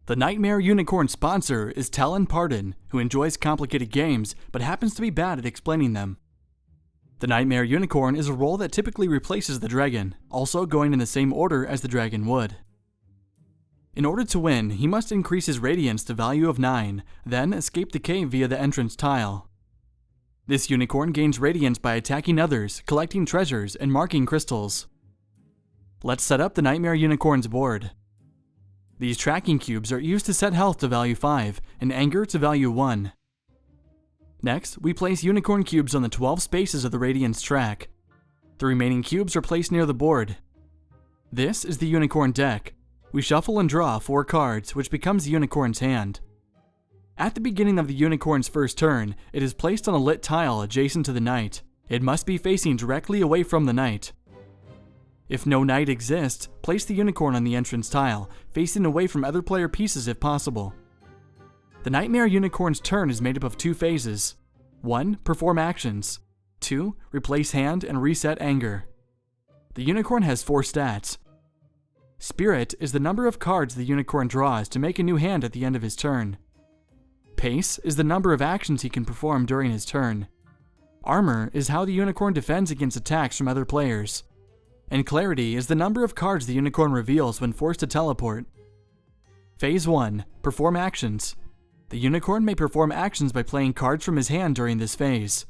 The Nightmare Unicorn sponsor is Talon Pardun, who enjoys complicated games but happens to be bad at explaining them. The Nightmare Unicorn is a role that typically replaces the dragon, also going in the same order as the dragon would. In order to win, he must increase his radiance to value of 9, then escape the cave via the entrance tile. This unicorn gains radiance by attacking others, collecting treasures, and marking crystals. Let's set up the Nightmare Unicorn's board. These tracking cubes are used to set health to value 5 and anger to value 1. Next, we place unicorn cubes on the 12 spaces of the radiance track. The remaining cubes are placed near the board. This is the unicorn deck. We shuffle and draw 4 cards, which becomes the unicorn's hand. At the beginning of the unicorn's first turn, it is placed on a lit tile adjacent to the knight. It must be facing directly away from the knight. If no knight exists, place the unicorn on the entrance tile, facing away from other player pieces if possible. The Nightmare Unicorn's turn is made up of 2 phases. 1. Perform actions. 2. Replace hand and reset anger. The unicorn has 4 stats. Spirit is the number of cards the unicorn draws to make a new hand at the end of his turn. Pace is the number of actions he can perform during his turn. Armor is how the unicorn defends against attacks from other players. And clarity is the number of cards the unicorn reveals when forced to teleport. Phase 1. Perform actions. The unicorn may perform actions by playing cards from his hand during this phase.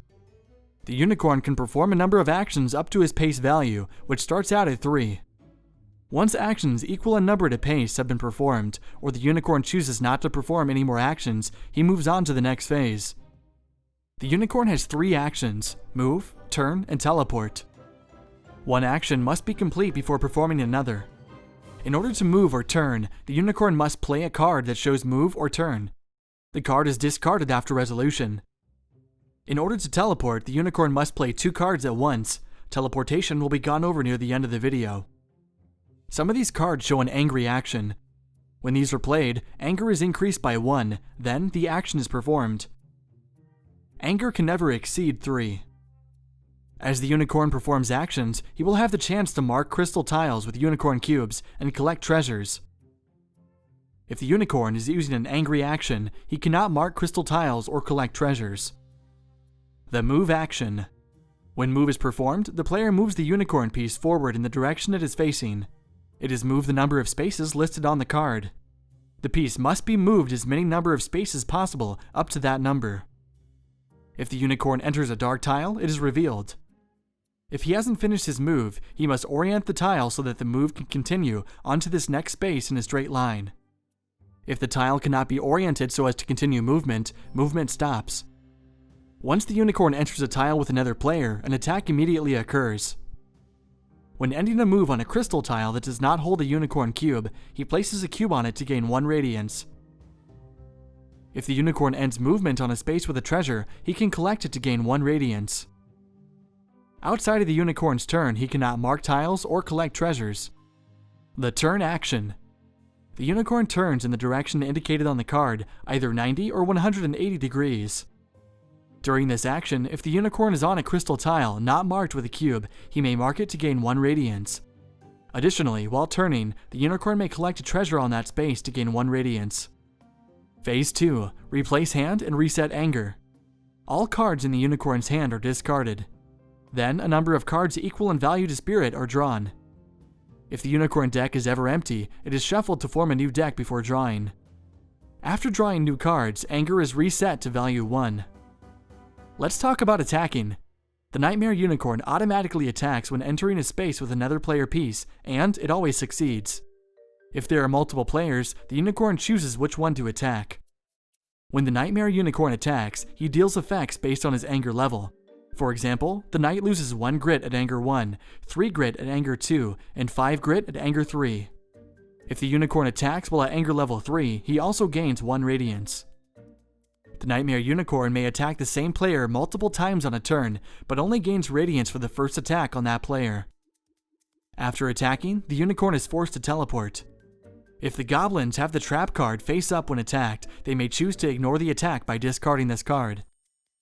The unicorn can perform a number of actions up to his pace value, which starts out at 3. Once actions equal a number to pace have been performed, or the unicorn chooses not to perform any more actions, he moves on to the next phase. The unicorn has 3 actions: move, turn, and teleport. One action must be complete before performing another. In order to move or turn, the unicorn must play a card that shows move or turn. The card is discarded after resolution. In order to teleport, the unicorn must play 2 cards at once. Teleportation will be gone over near the end of the video. Some of these cards show an angry action. When these are played, anger is increased by 1, then the action is performed. Anger can never exceed 3. As the unicorn performs actions, he will have the chance to mark crystal tiles with unicorn cubes and collect treasures. If the unicorn is using an angry action, he cannot mark crystal tiles or collect treasures. The move action. When move is performed, the player moves the unicorn piece forward in the direction it is facing. It is moved the number of spaces listed on the card. The piece must be moved as many number of spaces possible up to that number. If the unicorn enters a dark tile, it is revealed. If he hasn't finished his move, he must orient the tile so that the move can continue onto this next space in a straight line. If the tile cannot be oriented so as to continue movement, movement stops. Once the unicorn enters a tile with another player, an attack immediately occurs. When ending a move on a crystal tile that does not hold a unicorn cube, he places a cube on it to gain 1 radiance. If the unicorn ends movement on a space with a treasure, he can collect it to gain 1 radiance. Outside of the unicorn's turn, he cannot mark tiles or collect treasures. The turn action. The unicorn turns in the direction indicated on the card, either 90 or 180 degrees. During this action, if the unicorn is on a crystal tile not marked with a cube, he may mark it to gain 1 radiance. Additionally, while turning, the unicorn may collect a treasure on that space to gain 1 radiance. Phase 2. Replace hand and reset anger. All cards in the unicorn's hand are discarded. Then, a number of cards equal in value to spirit are drawn. If the unicorn deck is ever empty, it is shuffled to form a new deck before drawing. After drawing new cards, anger is reset to value 1. Let's talk about attacking. The Nightmare Unicorn automatically attacks when entering a space with another player piece, and it always succeeds. If there are multiple players, the unicorn chooses which one to attack. When the Nightmare Unicorn attacks, he deals effects based on his anger level. For example, the knight loses 1 grit at anger 1, 3 grit at anger 2, and 5 grit at anger 3. If the unicorn attacks while at anger level 3, he also gains 1 radiance. The Nightmare Unicorn may attack the same player multiple times on a turn, but only gains radiance for the first attack on that player. After attacking, the unicorn is forced to teleport. If the goblins have the trap card face up when attacked, they may choose to ignore the attack by discarding this card.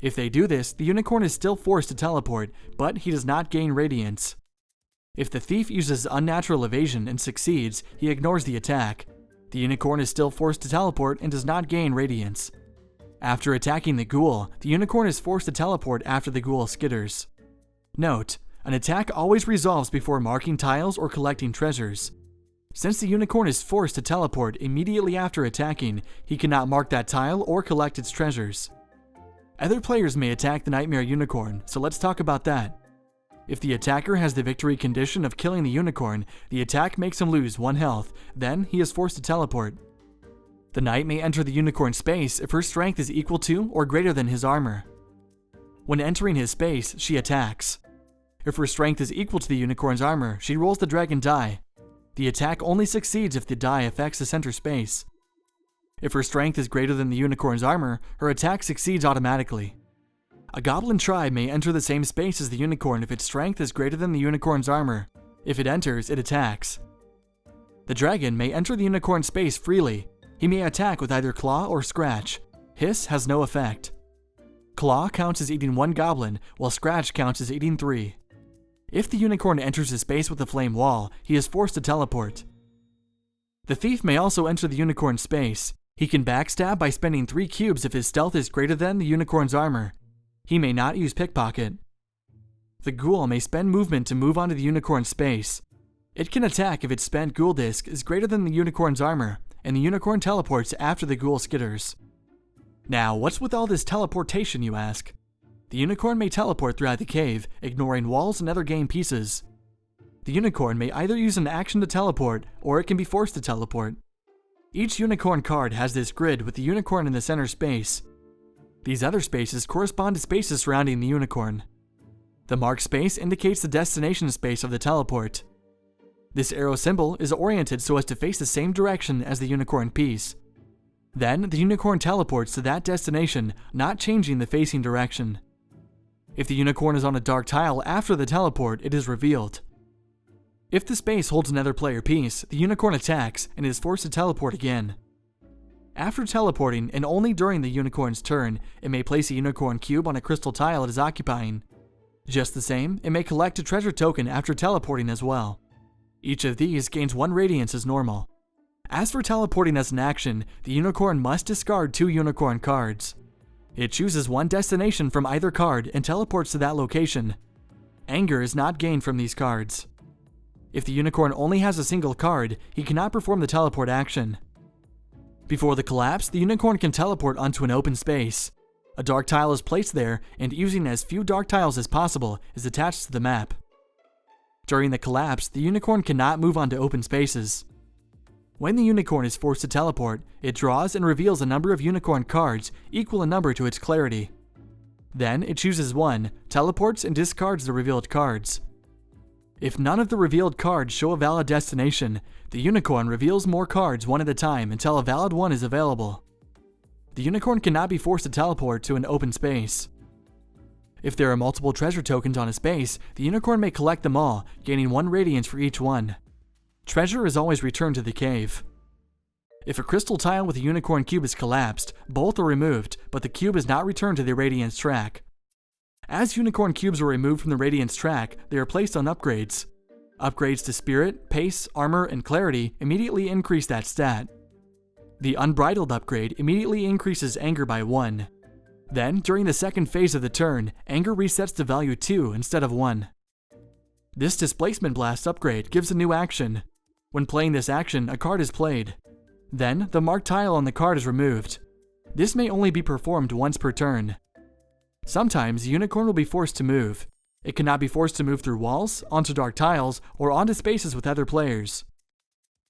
If they do this, the unicorn is still forced to teleport, but he does not gain radiance. If the thief uses unnatural evasion and succeeds, he ignores the attack. The unicorn is still forced to teleport and does not gain radiance. After attacking the ghoul, the unicorn is forced to teleport after the ghoul skitters. Note: an attack always resolves before marking tiles or collecting treasures. Since the unicorn is forced to teleport immediately after attacking, he cannot mark that tile or collect its treasures. Other players may attack the Nightmare Unicorn, so let's talk about that. If the attacker has the victory condition of killing the unicorn, the attack makes him lose 1 health, then he is forced to teleport. The knight may enter the unicorn's space if her strength is equal to or greater than his armor. When entering his space, she attacks. If her strength is equal to the unicorn's armor, she rolls the dragon die. The attack only succeeds if the die affects the center space. If her strength is greater than the unicorn's armor, her attack succeeds automatically. A goblin tribe may enter the same space as the unicorn if its strength is greater than the unicorn's armor. If it enters, it attacks. The dragon may enter the unicorn's space freely. He may attack with either claw or scratch. Hiss has no effect. Claw counts as eating 1 goblin, while scratch counts as eating 3. If the unicorn enters his space with a flame wall, he is forced to teleport. The thief may also enter the unicorn's space. He can backstab by spending 3 cubes if his stealth is greater than the unicorn's armor. He may not use pickpocket. The ghoul may spend movement to move onto the unicorn's space. It can attack if its spent ghoul disc is greater than the unicorn's armor, and the unicorn teleports after the ghoul skitters. Now, what's with all this teleportation, you ask? The unicorn may teleport throughout the cave, ignoring walls and other game pieces. The unicorn may either use an action to teleport, or it can be forced to teleport. Each unicorn card has this grid with the unicorn in the center space. These other spaces correspond to spaces surrounding the unicorn. The marked space indicates the destination space of the teleport. This arrow symbol is oriented so as to face the same direction as the unicorn piece. Then, the unicorn teleports to that destination, not changing the facing direction. If the unicorn is on a dark tile after the teleport, it is revealed. If the space holds another player piece, the unicorn attacks and is forced to teleport again. After teleporting, and only during the unicorn's turn, it may place a unicorn cube on a crystal tile it is occupying. Just the same, it may collect a treasure token after teleporting as well. Each of these gains 1 radiance as normal. As for teleporting as an action, the unicorn must discard 2 unicorn cards. It chooses 1 destination from either card and teleports to that location. Anger is not gained from these cards. If the unicorn only has a single card, he cannot perform the teleport action. Before the collapse, the unicorn can teleport onto an open space. A dark tile is placed there, and using as few dark tiles as possible is attached to the map. During the collapse, the unicorn cannot move onto open spaces. When the unicorn is forced to teleport, it draws and reveals a number of unicorn cards equal in number to its clarity. Then it chooses 1, teleports, and discards the revealed cards. If none of the revealed cards show a valid destination, the unicorn reveals more cards one at a time until a valid one is available. The unicorn cannot be forced to teleport to an open space. If there are multiple treasure tokens on a space, the unicorn may collect them all, gaining 1 radiance for each one. Treasure is always returned to the cave. If a crystal tile with a unicorn cube is collapsed, both are removed, but the cube is not returned to the radiance track. As unicorn cubes are removed from the radiance track, they are placed on upgrades. Upgrades to spirit, pace, armor, and clarity immediately increase that stat. The unbridled upgrade immediately increases anger by 1. Then, during the second phase of the turn, anger resets to value 2 instead of 1. This displacement blast upgrade gives a new action. When playing this action, a card is played. Then, the marked tile on the card is removed. This may only be performed once per turn. Sometimes, the unicorn will be forced to move. It cannot be forced to move through walls, onto dark tiles, or onto spaces with other players.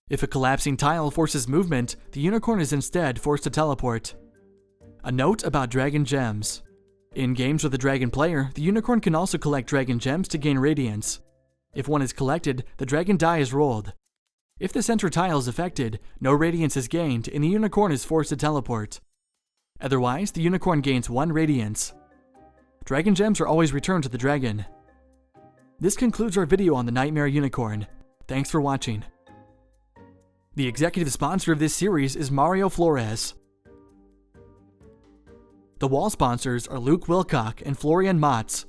If a collapsing tile forces movement, the unicorn is instead forced to teleport. A note about dragon gems. In games with a dragon player, the unicorn can also collect dragon gems to gain radiance. If one is collected, the dragon die is rolled. If the center tile is affected, no radiance is gained and the unicorn is forced to teleport. Otherwise, the unicorn gains 1 radiance. Dragon gems are always returned to the dragon. This concludes our video on the Nightmare Unicorn. Thanks for watching. The executive sponsor of this series is Mario Flores. The wall sponsors are Willcock and Florian Motz.